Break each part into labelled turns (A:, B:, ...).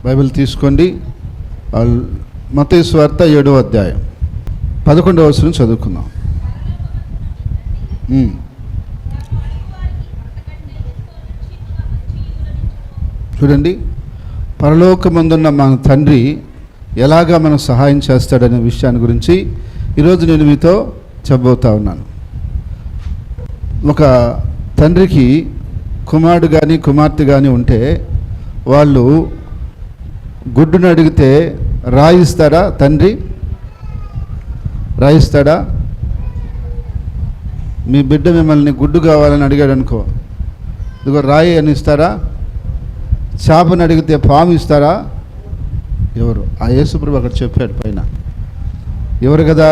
A: Bible తీసుకోండి. మత్తయి సువార్త 7వ అధ్యాయం 11వ వచనం చదువుకుందాం. చూడండి, పరలోకమందున్న మన తండ్రి ఎలాగా మనకు సహాయం చేస్తాడనే విషయాన్ని గురించి ఈరోజు నేను మీతో చెప్పబోతా ఉన్నాను. ఒక తండ్రికి కుమారుడు కానీ కుమార్తె కానీ ఉంటే వాళ్ళు గుడ్డును అడిగితే రాయిస్తాడా? తండ్రి రాయిస్తాడా? మీ బిడ్డ మిమ్మల్ని గుడ్డు కావాలని అడిగాడు అనుకో, ఇదిగో రాయి అని ఇస్తారా? చేపను అడిగితే పాము ఇస్తారా? ఎవరు? ఆ యేసుప్రభు అక్కడ చెప్పాడు పైన. ఎవరు కదా?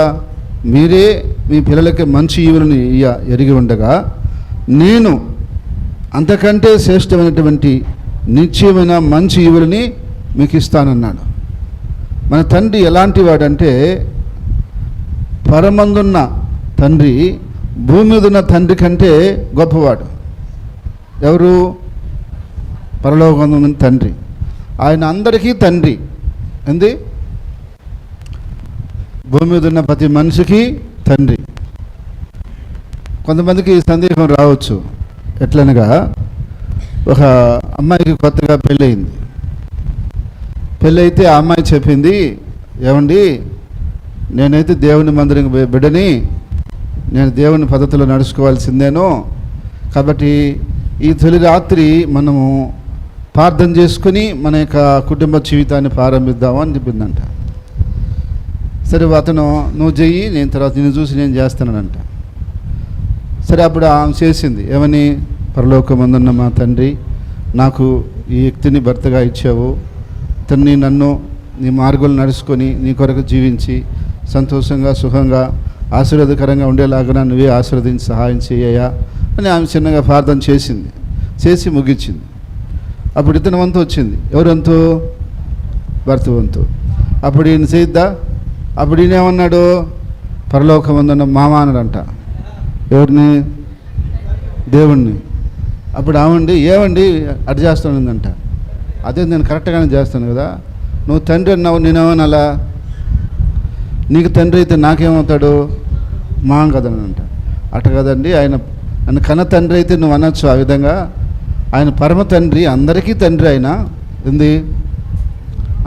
A: మీరే మీ పిల్లలకి మంచి ఈవులను ఎరిగి ఉండగా నేను అంతకంటే శ్రేష్టమైనటువంటి నిశ్చయమైన మంచి ఈవులని మీకు ఇస్తానన్నాడు. మన తండ్రి ఎలాంటి వాడంటే, పరమందున్న తండ్రి భూమి మీద ఉన్న తండ్రి కంటే గొప్పవాడు. ఎవరు? పరలోకమందున్న తండ్రి. ఆయన అందరికీ తండ్రి. ఏంది? భూమి మీద ఉన్న ప్రతి మనిషికి తండ్రి. కొంతమందికి సందేహం రావచ్చు. ఎట్లనగా, ఒక అమ్మాయికి కొత్తగా పెళ్ళయింది. పెళ్ళైతే ఆ అమ్మాయి చెప్పింది, ఏమండి నేనైతే దేవుని మందిరం బిడ్డని, నేను దేవుని పద్ధతిలో నడుచుకోవాల్సిందేను, కాబట్టి ఈ తొలి రాత్రి మనము ప్రార్థన చేసుకుని మన యొక్క కుటుంబ జీవితాన్ని ప్రారంభిద్దాము అని చెప్పిందంట. సరే, అతను నువ్వు చెయ్యి, నేను తర్వాత నిన్ను చూసి నేను చేస్తానంట. సరే, అప్పుడు ఆమె చేసింది. ఏమని? పరలోకమందున్న మా తండ్రి, నాకు ఈ వ్యక్తిని భర్తగా ఇచ్చావు, ఇతన్ని నన్ను నీ మార్గంలో నడుచుకొని నీ కొరకు జీవించి సంతోషంగా సుఖంగా ఆశీర్వాదకరంగా ఉండేలాగా నువ్వే ఆశీర్వదించి సహాయం చేయయా అని ఆమె చిన్నగా ప్రార్థన చేసింది. చేసి ముగించింది. అప్పుడు ఇతని వంతు వచ్చింది. ఎవరి వంతు? భర్త వంతు. అప్పుడు ఈయన చేద్దా? అప్పుడు ఈయన ఏమన్నాడు? పరలోకమందున్న మామ అన్నాడంట. ఎవరిని? దేవుణ్ణి. అప్పుడు ఆమండి, ఏమండి అటు చేస్తానందంట. అదే నేను కరెక్ట్గానే చేస్తాను కదా, నువ్వు తండ్రి అన్నావు, నేనేమన్నా? నీకు తండ్రి అయితే నాకేమవుతాడు? మాం కదనంట. అట కదండి, ఆయన నన్ను కన్న తండ్రి అయితే నువ్వు అనొచ్చు ఆ విధంగా. ఆయన పరమ తండ్రి, అందరికీ తండ్రి. ఆయన ఏంది?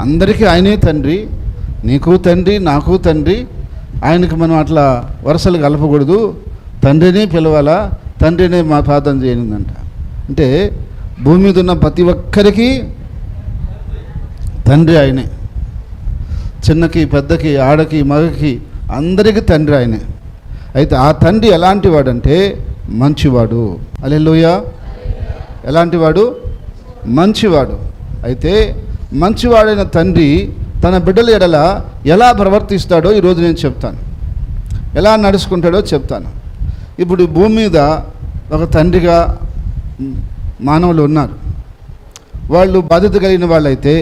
A: అందరికీ ఆయనే తండ్రి. నీకు తండ్రి, నాకు తండ్రి. ఆయనకి మనం అట్లా వరుసలు కలపకూడదు, తండ్రిని పిలవాలా, తండ్రిని మా ప్రార్థన చేయనుందంట. అంటే భూమి మీద ఉన్న ప్రతి ఒక్కరికి తండ్రి ఆయనే. చిన్నకి పెద్దకి ఆడకి మగకి అందరికీ తండ్రి ఆయనే. అయితే ఆ తండ్రి ఎలాంటి వాడంటే మంచివాడు. హల్లెలూయా. ఎలాంటి వాడు? మంచివాడు. అయితే మంచివాడైన తండ్రి తన బిడ్డల ఎడల ఎలా ప్రవర్తిస్తాడో ఈరోజు నేను చెప్తాను. ఎలా నడుచుకుంటాడో చెప్తాను. ఇప్పుడు భూమి మీద ఒక తండ్రిగా మానవులు ఉన్నారు. వాళ్ళు బాధ్యత కలిగిన వాళ్ళైతే,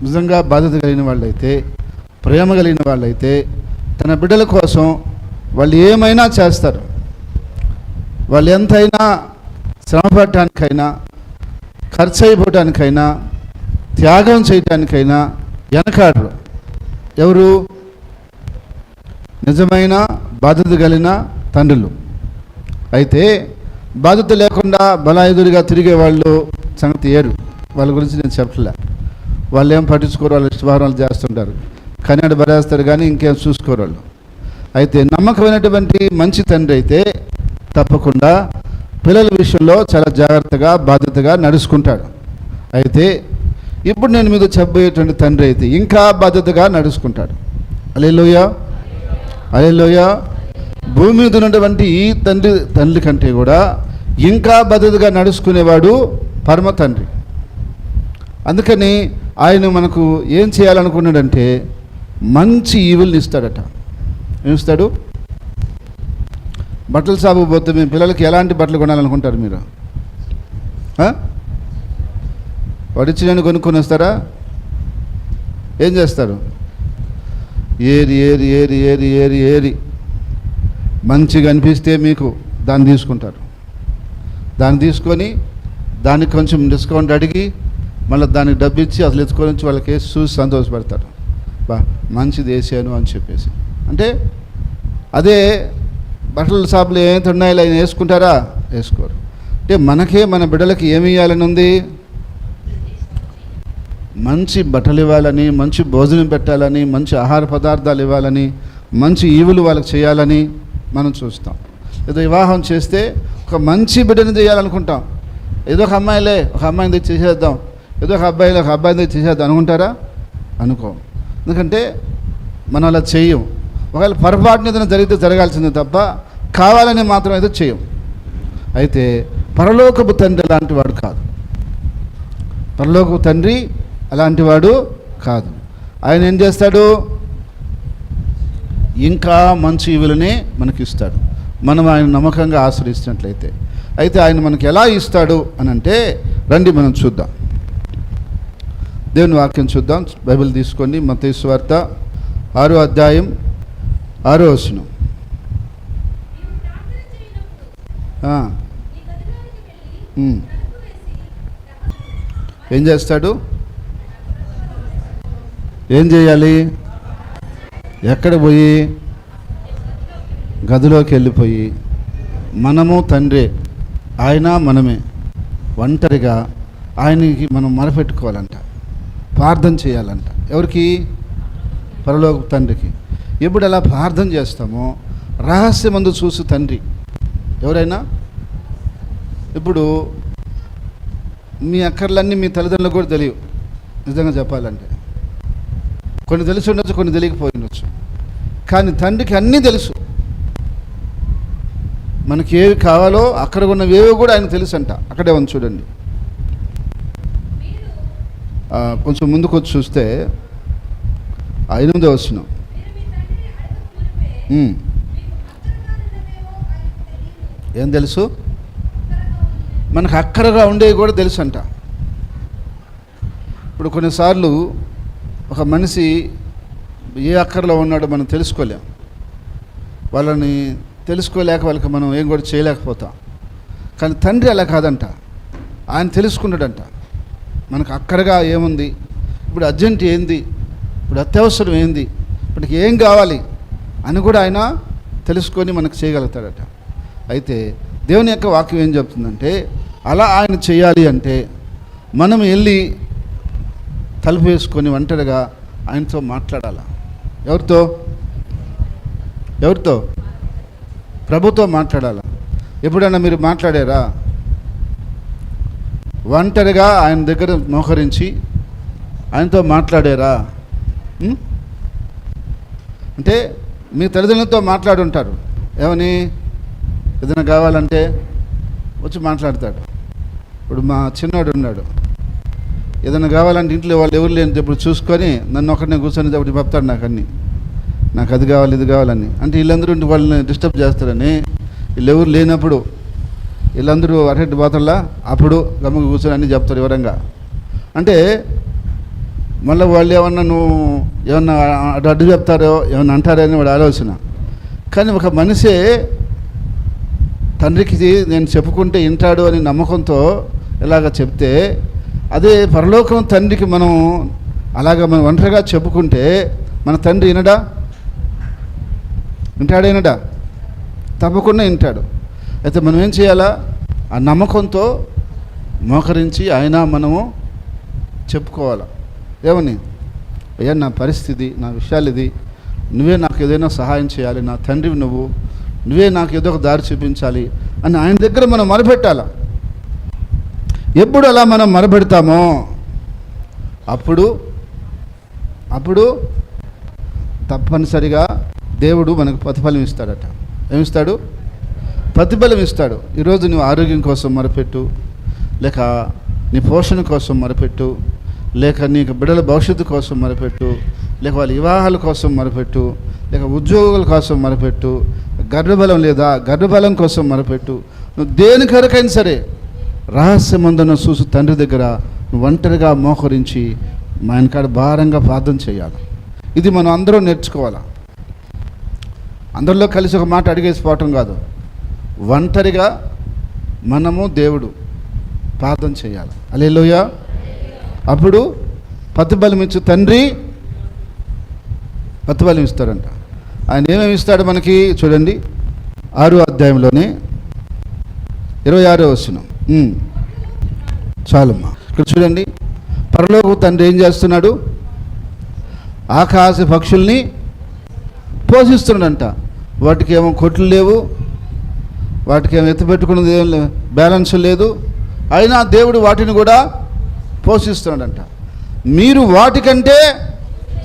A: నిజంగా బాధ్యత కలిగిన వాళ్ళైతే, ప్రేమ కలిగిన వాళ్ళైతే తన బిడ్డల కోసం వాళ్ళు ఏమైనా చేస్తారు. వాళ్ళు ఎంతైనా శ్రమపడటానికైనా, ఖర్చు అయిపోవటానికైనా, త్యాగం చేయటానికైనా వెనకాడరు. ఎవరు? నిజమైన బాధ్యత కలిగిన తండ్రులు. అయితే బాధ్యత లేకుండా బలాయుధుడిగా తిరిగే వాళ్ళు సంగతి ఏరు. వాళ్ళ గురించి నేను చెప్పలే. వాళ్ళు ఏం పట్టించుకోరు, వాళ్ళు ఇష్టభావనాలు చేస్తుంటారు, కన్నడ బరేస్తారు కానీ ఇంకేం చూసుకోరు వాళ్ళు. అయితే నమ్మకమైనటువంటి మంచి తండ్రి అయితే తప్పకుండా పిల్లల విషయంలో చాలా జాగ్రత్తగా బాధ్యతగా నడుచుకుంటాడు. అయితే ఇప్పుడు నేను మీకు చెప్పబోయేటువంటి తండ్రి అయితే ఇంకా బాధ్యతగా నడుచుకుంటాడు. హల్లెలూయా, హల్లెలూయా. భూమి మీద ఉన్నటువంటి ఈ తండ్రి కంటే కూడా ఇంకా బాధ్యతగా నడుచుకునేవాడు పరమ తండ్రి. అందుకని ఆయన మనకు ఏం చేయాలనుకున్నాడంటే మంచి ఈవుల్ని ఇస్తాడట. ఏమిస్తాడు? బట్టలు షాపు పోతే మీ పిల్లలకి ఎలాంటి బట్టలు కొనాలనుకుంటారు మీరు? వడిచినని కొనుక్కొని వస్తారా? ఏం చేస్తారు? ఏరి ఏరి ఏరి ఏరి ఏరి ఏరి మంచిగా అనిపిస్తే మీకు దాన్ని తీసుకుంటారు. దాన్ని తీసుకొని దానికి కొంచెం డిస్కౌంట్ అడిగి మళ్ళీ దానికి డబ్బు ఇచ్చి అసలు ఎత్తుకొని వచ్చి వాళ్ళకి వేసి చూసి సంతోషపడతారు, బా మంచిది వేసాను అని చెప్పేసి. అంటే అదే బట్టల షాపులు ఏమైతే ఉన్నాయో ఆయన వేసుకుంటారా? వేసుకోరు. అంటే మనకే మన బిడ్డలకి ఏమి ఇవ్వాలని ఉంది? మంచి బట్టలు ఇవ్వాలని, మంచి భోజనం పెట్టాలని, మంచి ఆహార పదార్థాలు ఇవ్వాలని, మంచి ఈవులు వాళ్ళకి చేయాలని మనం చూస్తాం. ఏదో వివాహం చేస్తే ఒక మంచి బిడ్డని చేయాలనుకుంటాం. ఏదో ఒక అమ్మాయిలే, ఒక అమ్మాయిని తెచ్చి చేసేద్దాం, ఏదో ఒక అబ్బాయిని తెచ్చి చేసేద్దాం అనుకుంటారా? అనుకోం. ఎందుకంటే మనం అలా చెయ్యం. ఒకవేళ పొరపాటున ఏదైనా జరిగితే జరగాల్సిందే తప్ప కావాలని మాత్రం అయితే చేయం. అయితే పరలోకపు తండ్రి అలాంటి వాడు కాదు. పరలోకపు తండ్రి అలాంటి వాడు కాదు. ఆయన ఏం చేస్తాడు? ఇంకా మంచి ఈవులనే మనకిస్తాడు, మనం ఆయన నమ్మకంగా ఆశ్రయిస్తున్నట్లయితే. అయితే ఆయన మనకి ఎలా ఇస్తాడు అని అంటే, రండి మనం చూద్దాం. దేవుని వాక్యం చూద్దాం. బైబిల్ తీసుకోండి. మత్తయి సువార్త 6వ అధ్యాయం 6వ వచనం. ఏం చేస్తాడు? ఏం చేయాలి? ఎక్కడ పోయి? గదిలోకి వెళ్ళిపోయి, మనము తండ్రి, ఆయన మనమే, ఒంటరిగా ఆయనకి మనం మొరపెట్టుకోవాలంట, ప్రార్థన చేయాలంట. ఎవరికి? పరలోక తండ్రికి. ఎప్పుడు అలా ప్రార్థన చేస్తామో రహస్యమందు చూసి తండ్రి. ఎవరైనా ఇప్పుడు మీ అక్కర్లన్నీ మీ తల్లిదండ్రులకు కూడా తెలియవు. నిజంగా చెప్పాలంటే కొన్ని తెలిసి ఉండొచ్చు, కొన్ని తెలియకపోయి ఉండొచ్చు. కానీ తండ్రికి అన్నీ తెలుసు. మనకి ఏవి కావాలో అక్కడ ఉన్నవేవో కూడా ఆయన తెలుసు అంట. అక్కడే ఉంది చూడండి. కొంచెం ముందుకు వచ్చి చూస్తే 8వ వచనం. ఏం తెలుసు? మనకు అక్కరగా ఉండేవి కూడా తెలుసు అంట. ఇప్పుడు కొన్నిసార్లు ఒక మనిషి ఏ అక్కరలో ఉన్నాడో మనం తెలుసుకోలేం. వాళ్ళని తెలుసుకోలేక వాళ్ళకి మనం ఏం కూడా చేయలేకపోతాం. కానీ తండ్రి అలా కాదంట. ఆయన తెలుసుకున్నాడంట మనకు అక్కరగా ఏముంది, ఇప్పుడు అర్జెంట్ ఏంది, ఇప్పుడు అత్యవసరం ఏంది, ఇప్పటికి ఏం కావాలి అని కూడా ఆయన తెలుసుకొని మనకు చేయగలుగుతాడట. అయితే దేవుని యొక్క వాక్యం ఏం చెప్తుందంటే, అలా ఆయన చేయాలి అంటే మనం వెళ్ళి తలుపు వేసుకొని ఒంటరిగా ఆయనతో మాట్లాడాలి. ఎవరితో? ఎవరితో? ప్రభుతో మాట్లాడాలి. ఎప్పుడైనా మీరు మాట్లాడారా? ఒంటరిగా ఆయన దగ్గర మోకరించి ఆయనతో మాట్లాడారా? అంటే మీ తల్లిదండ్రులతో మాట్లాడుంటారు. ఏమని? ఏదైనా కావాలంటే వచ్చి మాట్లాడతాడు. ఇప్పుడు మా చిన్నవాడు ఉన్నాడు, ఏదైనా కావాలంటే ఇంట్లో వాళ్ళు ఎవరు లేనిప్పుడు చూసుకొని నన్ను ఒకరినే కూర్చొని అప్పుడు చెప్తాడు నాకు అన్నీ, నాకు అది కావాలి ఇది కావాలని. అంటే వీళ్ళందరూ వాళ్ళని డిస్టర్బ్ చేస్తారని, వీళ్ళు ఎవరు లేనప్పుడు వీళ్ళందరూ అటెంట్ పోతల్లా అప్పుడు గమ్మకు కూర్చొని అన్నీ చెప్తారు వివరంగా. అంటే మళ్ళీ వాళ్ళు ఏమన్నా నువ్వు ఏమన్నా అడ్డు చెప్తారో ఏమన్నా అంటారని వాడు ఆలోచన. కానీ ఒక మనిషే తండ్రికి నేను చెప్పుకుంటే వింటాడు అని నమ్మకంతో ఇలాగ చెప్తే, అదే పరలోకం తండ్రికి మనం అలాగ మనం ఒంటరిగా చెప్పుకుంటే మన తండ్రి వినడా? వింటాడా? తప్పకుండా వింటాడు. అయితే మనం ఏం చేయాలా? ఆ నమ్మకంతో మోకరించి ఆయన మనము చెప్పుకోవాలి. ఏమని? అయ్యా నా పరిస్థితి, నా విషయాలు ఇది, నువ్వే నాకు ఏదైనా సహాయం చేయాలి, నా తండ్రివి నువ్వే నాకు ఏదో ఒక దారి చూపించాలి అని ఆయన దగ్గర మనం మొరపెట్టాలి. ఎప్పుడు అలా మనం మొరపెడతామో అప్పుడు తప్పనిసరిగా దేవుడు మనకు ప్రతిఫలం ఇస్తాడట. ఏమిస్తాడు? ప్రతిఫలం ఇస్తాడు. ఈరోజు నువ్వు ఆరోగ్యం కోసం మొరపెట్టు, లేక నీ పోషణ కోసం మొరపెట్టు, లేక నీకు బిడ్డల భవిష్యత్తు కోసం మొరపెట్టు, లేక వాళ్ళ వివాహాల కోసం మొరపెట్టు, లేక ఉద్యోగుల కోసం మొరపెట్టు, గర్భబలం లేదా గర్భబలం కోసం మొరపెట్టు. నువ్వు దేని కొరకైనా సరే రహస్యమందున చూసి తండ్రి దగ్గర నువ్వు ఒంటరిగా మోకరించి మా ఆయనకాడ భారంగా ప్రార్థన చేయాలి. ఇది మనం అందరం నేర్చుకోవాలి. అందరిలో కలిసి ఒక మాట అడిగేసిపోవటం కాదు. ఒంటరిగా మనము దేవుడు ప్రార్థన చేయాలి. హల్లెలూయా. అప్పుడు ప్రతిఫలం ఇచ్చు తండ్రి ప్రతిఫలం ఇస్తాడంట. ఆయన ఏమేమి ఇస్తాడు మనకి చూడండి, 6వ అధ్యాయంలోనే 26వ వచనం. చాలమ్మా, ఇక్కడ చూడండి, పరలోక తండ్రి ఏం చేస్తున్నాడు? ఆకాశ పక్షుల్ని పోషిస్తున్నాడంట. వాటికి ఏమో కొట్లు లేవు, వాటికి ఏమో ఎత్తిపెట్టుకున్నది ఏం బ్యాలెన్స్ లేదు, అయినా దేవుడు వాటిని కూడా పోషిస్తున్నాడంట. మీరు వాటికంటే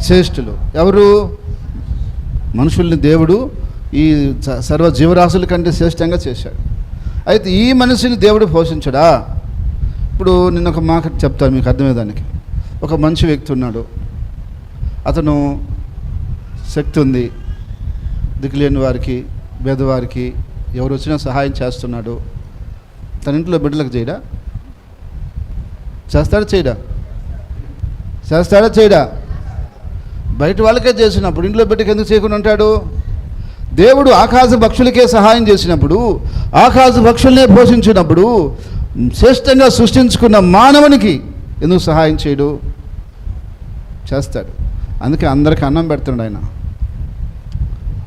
A: శ్రేష్ఠులు. ఎవరు? మనుషుల్ని దేవుడు ఈ సర్వ జీవరాశుల కంటే శ్రేష్టంగా చేశాడు. అయితే ఈ మనిషిని దేవుడు పోషించడా? ఇప్పుడు నిన్న ఒక మాట చెప్తాను మీకు అర్థమయ్యేదానికి. ఒక మంచి వ్యక్తి ఉన్నాడు, అతను శక్తి ఉంది, దిక్కులేని వారికి, పేదవారికి ఎవరు వచ్చినా సహాయం చేస్తున్నాడు. తన ఇంట్లో బిడ్డలకు చేయడా? చేస్తాడా చేయడా? చేస్తాడా చేయడా? బయట వాళ్ళకే చేసినప్పుడు ఇంట్లో బిడ్డకి ఎందుకు చేయకుండా ఉంటాడు? దేవుడు ఆకాశ పక్షులకే సహాయం చేసినప్పుడు, ఆకాశ పక్షులనే పోషించినప్పుడు, శ్రేష్టంగా సృష్టించుకున్న మానవునికి ఎందుకు సహాయం చేయడు? చేస్తాడు. అందుకే అందరికీ అన్నం పెడుతున్నాడు ఆయన.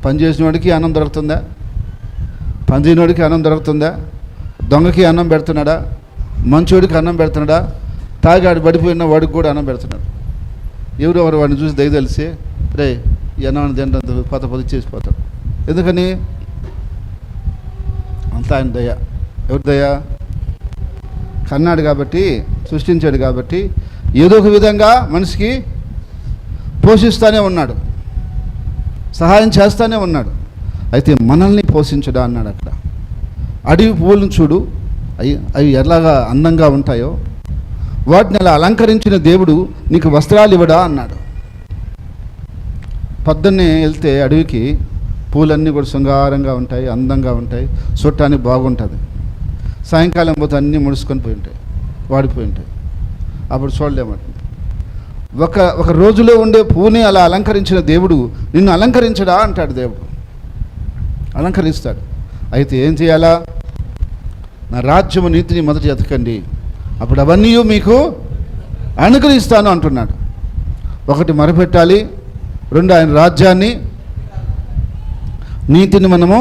A: పని చేసిన వాడికి అన్నం దొరుకుతుందా? పని చేయనోడికి అన్నం దొరుకుతుందా? దొంగకి అన్నం పెడుతున్నాడా? మంచోడికి అన్నం పెడుతున్నాడా? తాగాడు పడిపోయిన వాడికి కూడా అన్నం పెడుతున్నాడు. ఎవరెవరు వాడిని చూసి దయ తెలిసి రే ఈ అన్నం తింటే పొద చేసిపోతాడు. ఎందుకని? అంతా ఆయన దయ. ఎవరి దయ? కన్నాడు కాబట్టి, సృష్టించాడు కాబట్టి ఏదో ఒక విధంగా మనిషికి పోషిస్తూనే ఉన్నాడు, సహాయం చేస్తూనే ఉన్నాడు. అయితే మనల్ని పోషించడా అన్నాడు అక్కడ. అడవి పువ్వులను చూడు, అవి ఎలాగా అందంగా ఉంటాయో, వాటిని అలా అలంకరించిన దేవుడు నీకు వస్త్రాలు ఇవ్వడా అన్నాడు. పొద్దున్నే వెళ్తే అడవికి పూలన్నీ కూడా శృంగారంగా ఉంటాయి, అందంగా ఉంటాయి, చూడటానికి బాగుంటుంది. సాయంకాలం పోతే అన్నీ ముడుచుకొని పోయి ఉంటాయి, వాడిపోయి ఉంటాయి, అప్పుడు చూడలేమంటుంది. ఒక రోజులో ఉండే పువ్వుని అలా అలంకరించిన దేవుడు నిన్ను అలంకరించడా అంటాడు. దేవుడు అలంకరిస్తాడు. అయితే ఏం చేయాలా? నా రాజ్యము నీతిని మొదట ఎతకండి, అప్పుడు అవన్నీ మీకు అనుగ్రహిస్తాను అంటున్నాడు. ఒకటి మరపెట్టాలి, 2 ఆయన రాజ్యాన్ని నీతిని మనము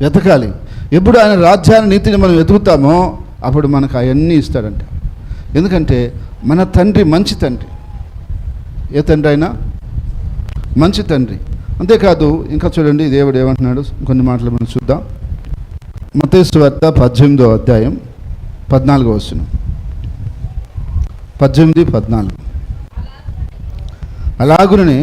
A: వెతకాలి. ఎప్పుడు ఆయన రాజ్యాన్ని నీతిని మనం వెతుకుతామో అప్పుడు మనకు అవన్నీ ఇస్తాడంట. ఎందుకంటే మన తండ్రి మంచి తండ్రి. ఏ తండ్రి అయినా మంచి తండ్రి. అంతేకాదు ఇంకా చూడండి దేవుడు ఏమంటున్నాడు, కొన్ని మాటలు మనం చూద్దాం. మత్తయి సువార్త 18వ అధ్యాయం 14వ వచనం. 18-14. అలాగునే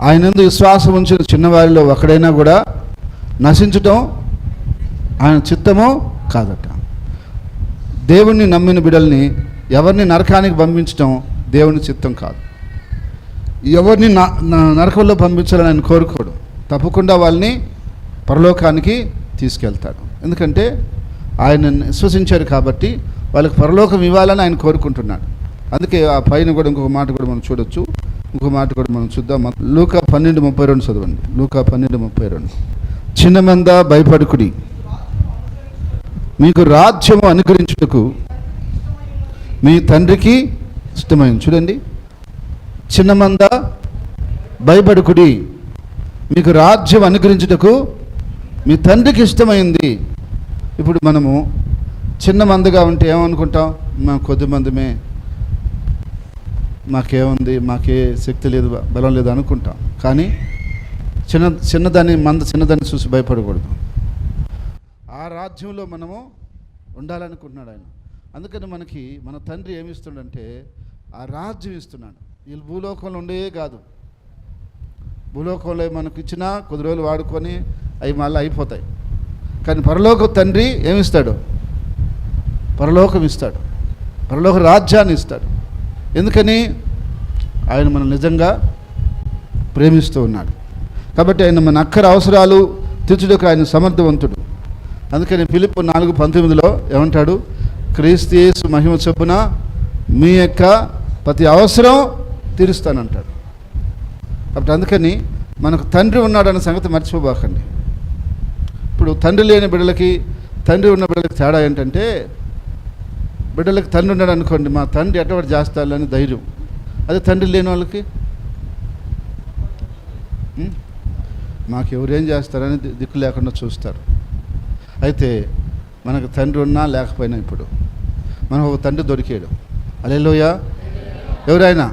A: ఆయనందు విశ్వాసం ఉంచిన చిన్నవారిలో ఒకడైనా కూడా నశించటం ఆయన చిత్తమో కాదట. దేవుణ్ణి నమ్మిన బిడ్డల్ని ఎవరిని నరకానికి పంపించడం దేవుని చిత్తం కాదు. ఎవరిని నరకంలో పంపించాలని ఆయన కోరుకోడు. తప్పకుండా వాళ్ళని పరలోకానికి తీసుకెళ్తాడు. ఎందుకంటే ఆయన విశ్వసించారు కాబట్టి వాళ్ళకి పరలోకం ఇవ్వాలని ఆయన కోరుకుంటున్నాడు. అందుకే ఆ పైన కూడా ఇంకొక మాట కూడా మనం చూడొచ్చు. ఇంకొక మాట కూడా మనం చూద్దాం. లూకా 12:32 చదవండి. లూకా 12:32. చిన్నమంద భయపడుకుడి, మీకు రాజ్యము అనుగ్రహించుటకు మీ తండ్రికి ఇష్టమైంది. చూడండి, చిన్నమంద భయపడుకుడి, మీకు రాజ్యం అనుగ్రహించుటకు మీ తండ్రికి ఇష్టమైంది. ఇప్పుడు మనము చిన్న మందగా ఉంటే ఏమనుకుంటాం? మేము కొద్ది మందిమే, మాకేముంది, మాకే శక్తి లేదు, బలం లేదు అనుకుంటాం. కానీ చిన్నదాన్ని చూసి భయపడకూడదు. ఆ రాజ్యంలో మనము ఉండాలనుకుంటున్నాడు ఆయన. అందుకని మనకి మన తండ్రి ఏమిస్తున్నాడంటే ఆ రాజ్యం ఇస్తున్నాడు. వీళ్ళు భూలోకంలో ఉండే కాదు, భూలోకంలో మనకు ఇచ్చినా కొద్ది రోజులు వాడుకొని అవి మళ్ళీ అయిపోతాయి. కానీ పరలోక తండ్రి ఏమిస్తాడు? పరలోకం ఇస్తాడు, పరలోక రాజ్యాన్ని ఇస్తాడు. ఎందుకని? ఆయన మనం నిజంగా ప్రేమిస్తూ ఉన్నాడు కాబట్టి. ఆయన మన అక్కర అవసరాలు తీర్చుటకు ఆయన సమర్థవంతుడు. అందుకని ఫిలిప్పు 4:19 ఏమంటాడు? క్రీస్తు యేసు మహిమ చొప్పున మీ యొక్క ప్రతి అవసరం తీరుస్తానంటాడు. కాబట్టి అందుకని మనకు తండ్రి ఉన్నాడన్న సంగతి మర్చిపోబాకండి. ఇప్పుడు తండ్రి లేని బిడ్డలకి తండ్రి ఉన్న బిడ్డలకు తేడా ఏంటంటే, బిడ్డలకు తండ్రి ఉన్నాడు అనుకోండి, మా తండ్రి ఎటువంటి చేస్తాడని ధైర్యం. అదే తండ్రి లేని వాళ్ళకి మాకు ఎవరేం చేస్తారని దిక్కు లేకుండా చూస్తారు. అయితే మనకు తండ్రి ఉన్నా లేకపోయినా ఇప్పుడు మనకు ఒక తండ్రి దొరికాడు. హల్లెలూయా. ఎవరైనా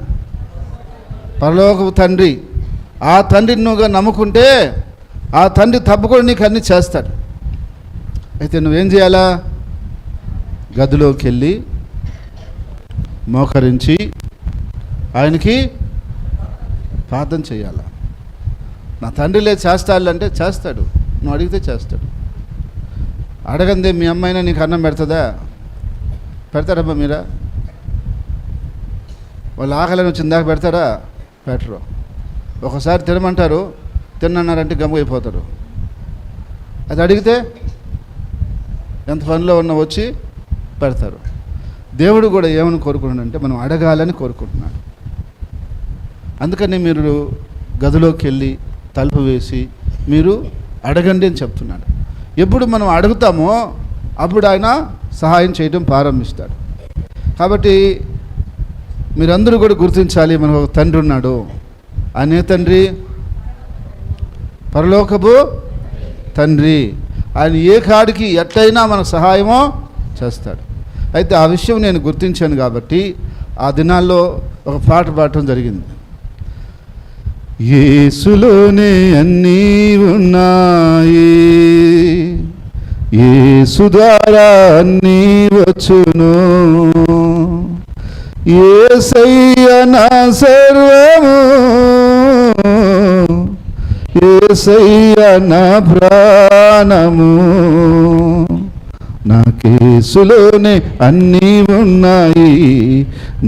A: పరలోకపు తండ్రి. ఆ తండ్రిని నువ్వుగా నమ్ముకుంటే ఆ తండ్రి తప్పకుండా నీకు అన్నీ చేస్తాడు. అయితే నువ్వేం చేయాలా? గదిలోకి వెళ్ళి మోకరించి ఆయనకి ప్రార్థన చేయాలా. నా తండ్రి లేదు చేస్తాడు అంటే చేస్తాడు, నువ్వు అడిగితే చేస్తాడు. అడగందే మీ అమ్మాయినా నీకు అన్నం పెడుతుందా? పెడతారమ్మా మీరా? వాళ్ళు ఆకలిని వచ్చిందాక పెడతారా? పెట్టరు. ఒకసారి తినమంటారు, తిన్నన్నారంటే గమ్ముగైపోతారు. అది అడిగితే ఎంత పనిలో ఉన్న వచ్చి పెడతారు. దేవుడు కూడా ఏమని కోరుకుంటున్నాడంటే మనం అడగాలని కోరుకుంటున్నాడు. అందుకని మీరు గదిలోకి వెళ్ళి తలుపు వేసి మీరు అడగండి అని చెప్తున్నాడు. ఎప్పుడు మనం అడుగుతామో అప్పుడు ఆయన సహాయం చేయడం ప్రారంభిస్తాడు. కాబట్టి మీరందరూ కూడా గుర్తించాలి, మనకు ఒక తండ్రి ఉన్నాడు. అనే తండ్రి పరలోకపు తండ్రి. ఆయన ఏ కాడికి ఎట్లయినా మనకు సహాయమో చేస్తాడు. అయితే ఆ విషయం నేను గుర్తించాను కాబట్టి ఆ దినాల్లో ఒక పాట పాడటం జరిగింది. యేసులోనే అన్నీ ఉన్నాయి, యేసు ద్వారా అన్నీ వచ్చును, యేసయ్య నా సర్వము, యేసయ్య నా ప్రాణము, నాకేసులోనే అన్నీ ఉన్నాయి,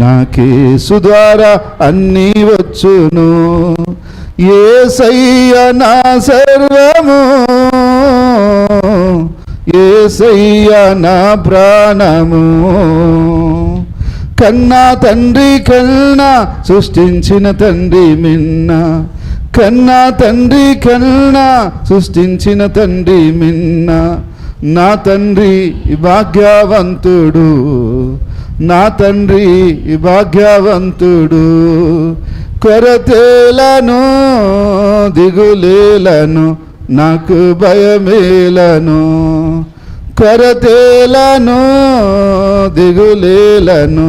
A: నాకేసు ద్వారా అన్నీ వచ్చును, యేసయ్య నా సర్వము, యేసయ్య నా ప్రాణము. కన్నా తండ్రి కన్నా సృష్టించిన తండ్రి మిన్న, కన్నా తండ్రి కన్నా సృష్టించిన తండ్రి మిన్న, నా తండ్రి భాగ్యవంతుడు, నా తండ్రి భాగ్యవంతుడు. కొరతేలను దిగులేలను నాకు భయమేలను, కొరతేలను దిగులేలను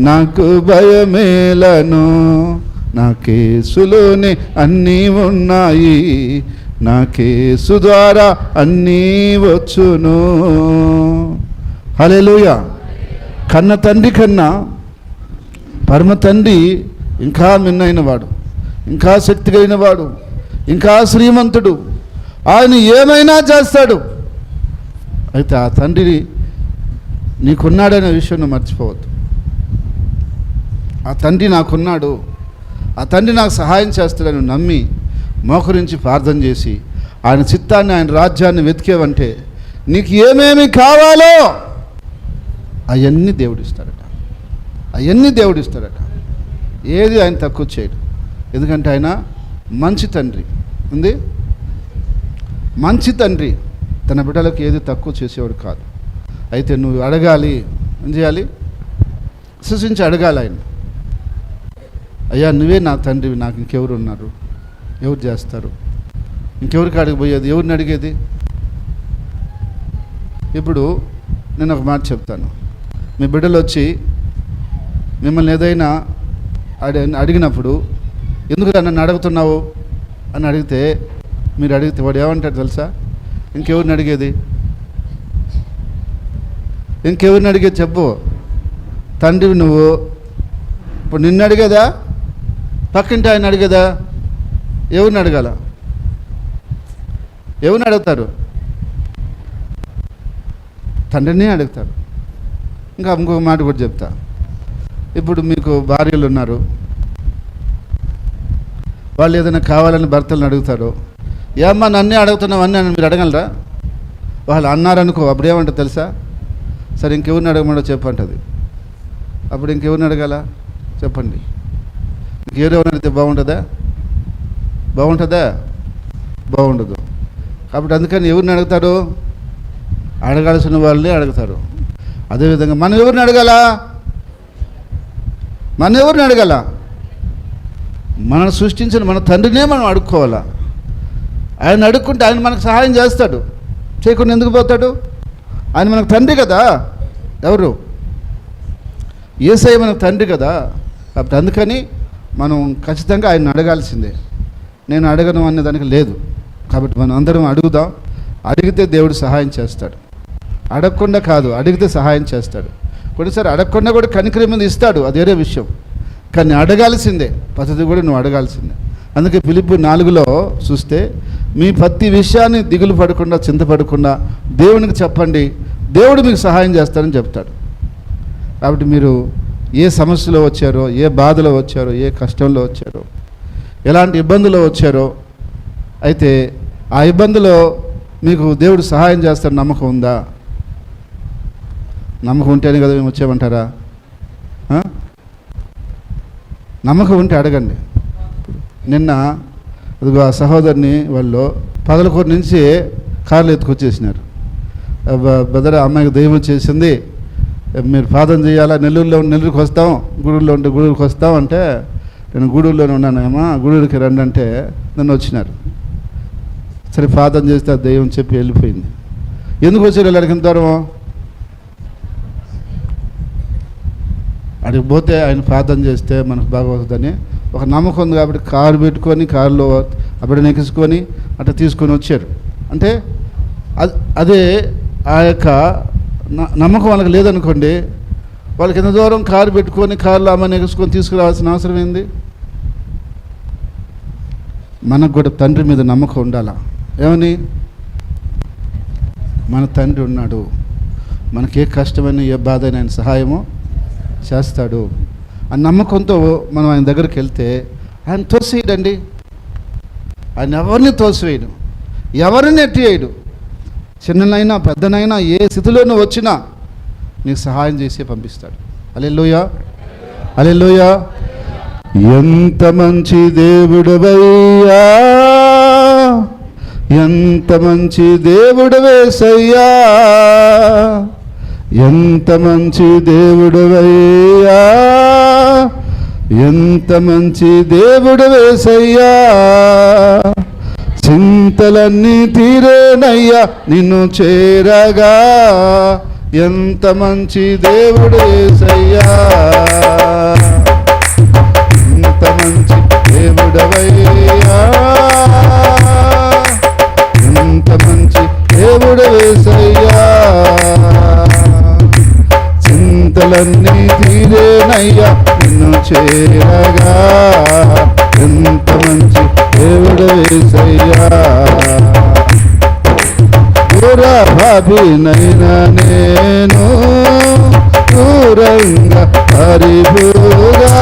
A: నాకు భయమేలను, నాకేసులోనే అన్నీ ఉన్నాయి, నాకేసు ద్వారా అన్నీ వచ్చును. హల్లెలూయా. కన్న తండ్రి కన్నా పరమ తండ్రి ఇంకా మిన్నైన వాడు, ఇంకా శక్తి కలిగిన వాడు, ఇంకా శ్రీమంతుడు. ఆయన ఏమైనా చేస్తాడు. అయితే ఆ తండ్రి నీకున్నాడనే విషయం నువ్వు మర్చిపోవద్దు. ఆ తండ్రి నాకున్నాడు, ఆ తండ్రి నాకు సహాయం చేస్తాడని నమ్మి మోకరించి ప్రార్థన చేసి ఆయన చిత్తాన్ని, ఆయన రాజ్యాన్ని వెతికేవంటే నీకు ఏమేమి కావాలో అవన్నీ దేవుడిస్తాడట, అవన్నీ దేవుడిస్తాడట. ఏది ఆయన తక్కువ చేయడు. ఎందుకంటే ఆయన మంచి తండ్రి ఉంది, మంచి తండ్రి. తన బిడ్డలకు ఏది తక్కువ చేసేవాడు కాదు. అయితే నువ్వు అడగాలి. ఏం చేయాలి? విశ్వసించి అడగాలి ఆయన. అయ్యా నువ్వే నా తండ్రివి, నాకు ఇంకెవరు ఉన్నారు, ఎవరు చేస్తారు, ఇంకెవరికి అడిగిపోయేది, ఎవరిని అడిగేది? ఇప్పుడు నేను ఒక మాట చెప్తాను. మీ బిడ్డలు వచ్చి మిమ్మల్ని ఏదైనా అడిగినప్పుడు ఎందుకు నన్ను అడుగుతున్నావు అని అడిగితే, మీరు అడిగితే వాడు ఏమంటాడు తెలుసా? ఇంకెవరిని అడిగేది, ఇంకెవరిని అడిగేది చెప్పు. తండ్రివి నువ్వు. ఇప్పుడు నిన్ను అడిగేదా, పక్కింటి ఆయన అడిగేదా? ఎవరిని అడగాల? ఎవరిని అడుగుతారు? తండ్రిని అడుగుతారు. ఇంకా ఇంకొక మాట కూడా చెప్తా. ఇప్పుడు మీకు భార్యలు ఉన్నారు, వాళ్ళు ఏదైనా కావాలని భర్తలను అడుగుతారు. ఏమ్మా నన్నే అడుగుతున్నావు అని మీరు అడగలరా? వాళ్ళు అన్నారనుకో, అప్పుడు ఏమంటారు తెలుసా? సరే ఇంకెవరిని అడగమంటో చెప్పంటది. అప్పుడు ఇంకెవరిని అడగాల చెప్పండి. ఇంకెవరెవరిని అడిగితే బాగుంటుందా? బాగుంటుందా? బాగుండదు. కాబట్టి అందుకని ఎవరిని అడుగుతారు? అడగాల్సిన వాళ్ళని అడుగుతారు. అదేవిధంగా మనం ఎవరిని అడగాల? మనల్ని సృష్టించిన మన తండ్రినే మనం అడుక్కోవాలా. ఆయన అడుక్కుంటే ఆయన మనకు సహాయం చేస్తాడు. చేయకుండా ఎందుకు పోతాడు? ఆయన మనకు తండ్రి కదా. ఎవరు? యేసయ్య మనకు తండ్రి కదా. కాబట్టి అందుకని మనం ఖచ్చితంగా ఆయన అడగాల్సిందే. నేను అడగను అనే దానికి లేదు. కాబట్టి మనం అందరం అడుగుదాం. అడిగితే దేవుడు సహాయం చేస్తాడు. అడగకుండా కాదు, అడిగితే సహాయం చేస్తాడు. కొన్నిసారి అడగకుండా కూడా కనికరం మీద ఇస్తాడు, అది వేరే విషయం. కానీ అడగాల్సిందే, పద్ధతి కూడా నువ్వు అడగాల్సిందే. అందుకే ఫిలిప్పీ 4లో చూస్తే మీ ప్రతి విషయాన్ని దిగులు పడకుండా, చింతపడకుండా దేవునికి చెప్పండి, దేవుడు మీకు సహాయం చేస్తాడని చెప్తాడు. కాబట్టి మీరు ఏ సమస్యలో వచ్చారో, ఏ బాధలో వచ్చారో, ఏ కష్టంలో వచ్చారో, ఎలాంటి ఇబ్బందులో వచ్చారో, అయితే ఆ ఇబ్బందిలో మీకు దేవుడు సహాయం చేస్తాడు నమ్మకం ఉందా? నమ్మకం ఉంటేనే కదా మేము వచ్చామంటారా? నమ్మకం ఉంటే అడగండి. నిన్న అదిగో ఆ సహోదరిని వాళ్ళు పదలకూరు నుంచి కార్లు ఎత్తుకొచ్చేసినారు. బెదర అమ్మాయికి దైవం చేసింది, మీరు ప్రార్థన చేయాలా, నెల్లూరుకి వస్తాం, గూడూరులో ఉంటే గూడూరుకి వస్తాం అంటే, నేను గూడూరులోనే ఉన్నానేమో, గూడూరుకి రండి అంటే నన్ను వచ్చినారు. సరే ప్రార్థన చేస్తే ఆ దైవం చెప్పి వెళ్ళిపోయింది. ఎందుకు వచ్చారు వీళ్ళకి ఇంత దూరం? అడిగి పోతే ఆయన ప్రార్థన చేస్తే మనకు బాగవుతుందని ఒక నమ్మకం ఉంది. కాబట్టి కారు పెట్టుకొని కారులో అప్పుడు నెక్కించుకొని అట్లా తీసుకొని వచ్చారు. అంటే అదే ఆ యొక్క నమ్మకం వాళ్ళకి లేదనుకోండి, వాళ్ళకి ఎంత దూరం కారు పెట్టుకొని కారులో అమ్మ నెక్కించుకొని తీసుకురావాల్సిన అవసరం ఏంది? మనకు కూడా తండ్రి మీద నమ్మకం ఉండాలా. ఏమని? మన తండ్రి ఉన్నాడు, మనకి ఏ కష్టమైన ఏ బాధ అయినా ఆయన సహాయము చేస్తాడు. ఆ నమ్మకంతో మనం ఆయన దగ్గరికి వెళ్తే ఆయన తోసేయడండి. ఆయన ఎవరిని తోసివేయడు, ఎవరిని ఎట్టివేయడు. చిన్ననైనా పెద్దనైనా ఏ స్థితిలోనూ వచ్చినా నీకు సహాయం చేసి పంపిస్తాడు. హల్లెలూయా, హల్లెలూయా. ఎంత మంచి దేవుడవయ్యా, ఎంత మంచి దేవుడవేసయ్యా, ఎంత మంచి దేవుడవయ్యా, ఎంత మంచి దేవుడవేసయ్యా. చింతలన్నీ తీరేనయ్యా నిన్ను చేరగా, ఎంత మంచి దేవుడవేసయ్యా, ఎంత మంచి దేవుడవయ్యా, ఎంత మంచి దేవుడవేసయ్యా. చింతలన్నీ తీరేనయ్యా నిన్ను చేరగా, ఎంత మంచి దేవుడవేసయ్యా. దూరభావినైనా నేను దూరంగా హరిభూగా,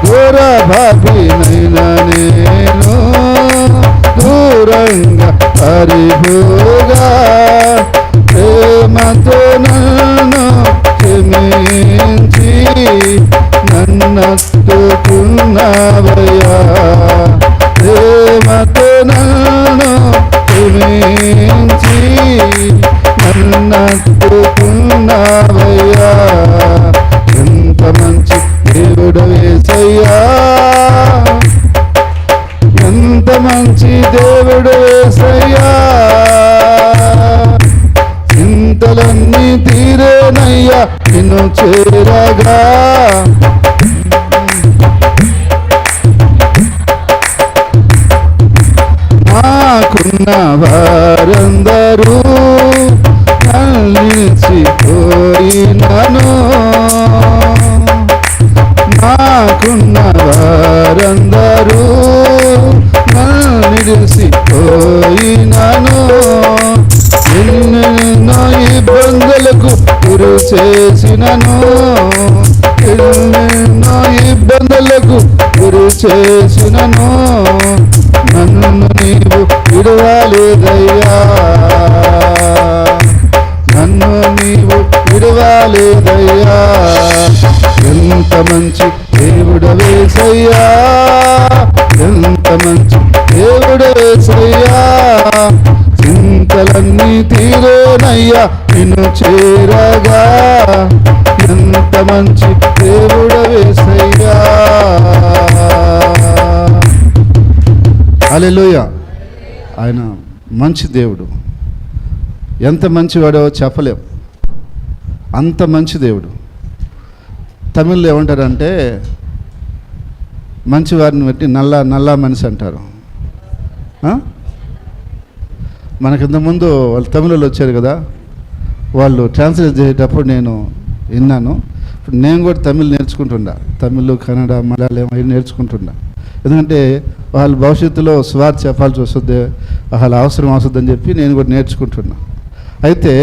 A: దూరభావినైనా నేను దూరంగా హరిభూగా, ప్రేమతో నన్ను క్షమించి నన్నట్టుకున్నావయ్యా, ప్రేమతో నన్ను క్షమించి నన్నట్టుకున్నావయ్యా. ఎంత మంచి దేవుడవేసయ్యా, ఎంత మంచి దేవుడవేసయ్యా. చింతలన్నీ తీరేనయ్యా నిన్ను చేరగా, నాకున్న వారందరూ నిలిచిపోయినను, నాకున్న వారందరూ నిలిచిపోయినను, ఎన్నెన్నో ఇబ్బందులకు గురి చేసినను, ఎన్నెన్నో ఇబ్బందులకు గురి చేసినను, నన్ను నీవు విడవలేదయ్యా, నన్ను నీవు విడవలేదయ్యా. ఎంత మంచి దేవుడవేసయ్యా, ఎంత మంచి దేవుడవేసయ్యా. చింతలన్నీ తీరేనయ్యా నిన్ను చేరగా. ఎంత మంచి దేవుడవేసయ్యా. హల్లెలూయా. ఆయన మంచి దేవుడు. ఎంత మంచివాడో చెప్పలేం, అంత మంచి దేవుడు. తమిళ్లో ఏమంటారంటే మంచివారిని బట్టి నల్లా మనిషి అంటారు. మనకింతకుముందు వాళ్ళు తమిళలో వచ్చారు కదా, వాళ్ళు ట్రాన్స్లేట్ చేసేటప్పుడు నేను విన్నాను. ఇప్పుడు నేను కూడా తమిళ్ నేర్చుకుంటున్నా, తమిళ్, కన్నడ, మలయాళం అవి నేర్చుకుంటున్నా. ఎందుకంటే వాళ్ళు భవిష్యత్తులో స్వార్థ చెప్పాల్సి వస్తుంది, వాళ్ళ అవసరం వస్తుందని చెప్పి నేను కూడా నేర్చుకుంటున్నా. అయితే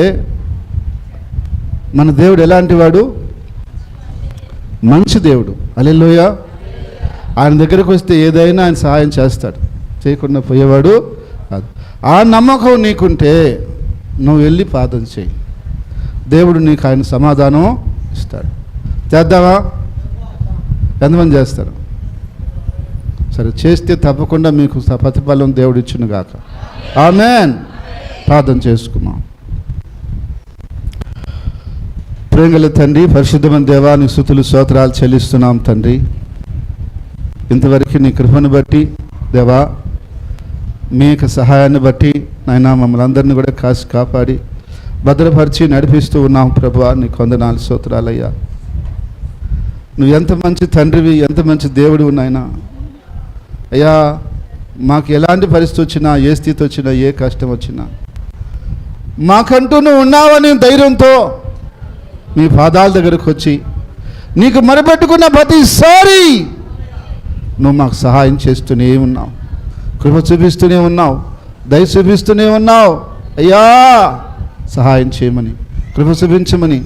A: మన దేవుడు ఎలాంటి వాడు? మంచి దేవుడు. హల్లెలూయా. ఆయన దగ్గరకు వస్తే ఏదైనా ఆయన సహాయం చేస్తాడు, చేయకుండా పోయేవాడు కాదు. ఆ నమ్మకం నీకుంటే నువ్వు వెళ్ళి ప్రార్థన చేయి, దేవుడు నీకు ఆయన సమాధానం ఇస్తాడు. చేద్దామా? ఎంతమంది చేస్తారు? సరే, చేస్తే తప్పకుండా మీకు ప్రతిఫలం దేవుడు ఇచ్చును గాక. ఆమేన్. ప్రార్థన చేసుకున్నాం. ప్రేమగల తండ్రి, పరిశుద్ధమైన దేవా, నీ స్తుతులు స్తోత్రాలు చెల్లిస్తున్నాం తండ్రి. ఇంతవరకు నీ కృపను బట్టి దేవా, మీ యొక్క సహాయాన్ని బట్టి నాయనా మమ్మల్ని అందరినీ కూడా కాసి కాపాడి భద్రపరిచి నడిపిస్తూ ఉన్నాం ప్రభువా. నీకు వందనాలు స్తోత్రాలయ్యా. నువ్వు ఎంత మంచి తండ్రివి, ఎంత మంచి దేవుడు నాయనా. అయ్యా, మాకు ఎలాంటి పరిస్థితి వచ్చినా, ఏ స్థితి వచ్చినా, ఏ కష్టం వచ్చినా మాకంటూ నువ్వు ఉన్నావని ధైర్యంతో మీ పాదాల దగ్గరకు వచ్చి నీకు మరపెట్టుకున్న ప్రతిసారి నువ్వు మాకు సహాయం చేస్తూనే ఉన్నావు, కృప చూపిస్తూనే ఉన్నావు, దయ చూపిస్తూనే ఉన్నావు. అయ్యా, సహాయం చేయమని, కృప చూపించమని,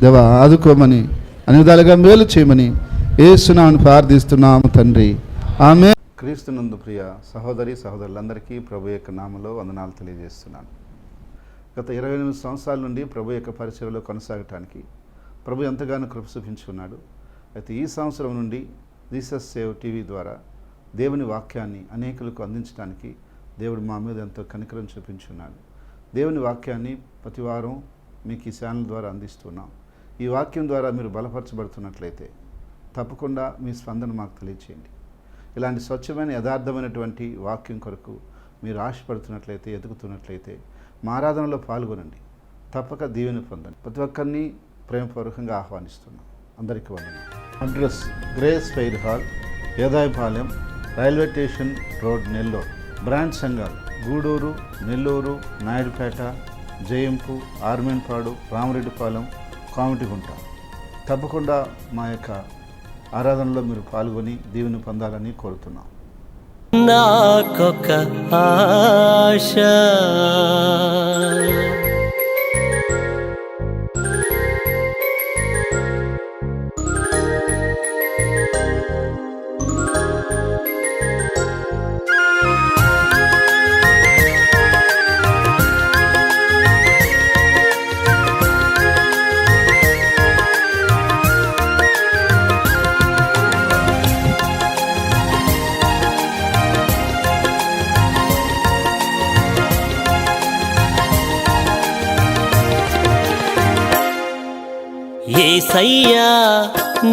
A: దేవా ఆదుకోమని, అన్ని విధాలుగా మేలు చేయమని యేసునామమున ప్రార్థిస్తున్నాము తండ్రి. ఆమేన్. క్రీస్తునందు ప్రియ సహోదరి సహోదరులందరికీ ప్రభు యొక్క నామములో వందనాలు తెలియజేస్తున్నాను. గత 28 సంవత్సరాల నుండి ప్రభు యొక్క పరిచర్యలో కొనసాగటానికి ప్రభు ఎంతగానో కృప చూపించుకున్నాడు. అయితే ఈ సంవత్సరం నుండి జీసస్ సేవ్ టీవీ ద్వారా దేవుని వాక్యాన్ని అనేకులకు అందించడానికి దేవుడు మా మీద ఎంతో కనికరం చూపించున్నాడు. దేవుని వాక్యాన్ని ప్రతి వారం మీకు ఈ ఛానల్ ద్వారా అందిస్తున్నాం. ఈ వాక్యం ద్వారా మీరు బలపరచబడుతున్నట్లయితే తప్పకుండా మీ స్పందన మాకు తెలియచేయండి. ఇలాంటి స్వచ్ఛమైన యథార్థమైనటువంటి వాక్యం కొరకు మీరు ఆశపడుతున్నట్లయితే, ఎదుగుతున్నట్లయితే మా ఆరాధనలో పాల్గొనండి, తప్పక దీవెన పొందండి. ప్రతి ఒక్కరిని ప్రేమపూర్వకంగా ఆహ్వానిస్తున్నాం. అందరికీ వందనాలు. Address Grace Fair Hall, Edayapalem, railway station road, Nellore. Branch సంఘాలు గూడూరు, నెల్లూరు, నాయుడుపేట, జయంపు, ఆర్మేన్పాడు, రామరెడ్డిపాలెం, కామిటిగుంట. తప్పకుండా మా యొక్క ఆరాధనలో మీరు పాల్గొని దీవెన పొందాలని కోరుతున్నాం.
B: నాకొక ఆశ, యేసయ్యా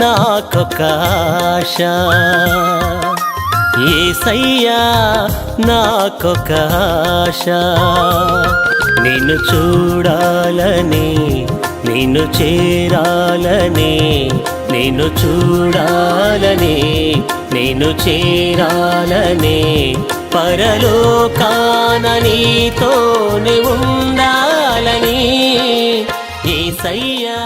B: నాకొక ఆశ, యేసయ్యా నాకొక ఆశ. నిన్ను చూడాలని, నిన్ను చేరాలని, నిన్ను చూడాలని, నిన్ను చేరాలని, పరలోకాన నీతోనే ఉండాలని యేసయ్యా.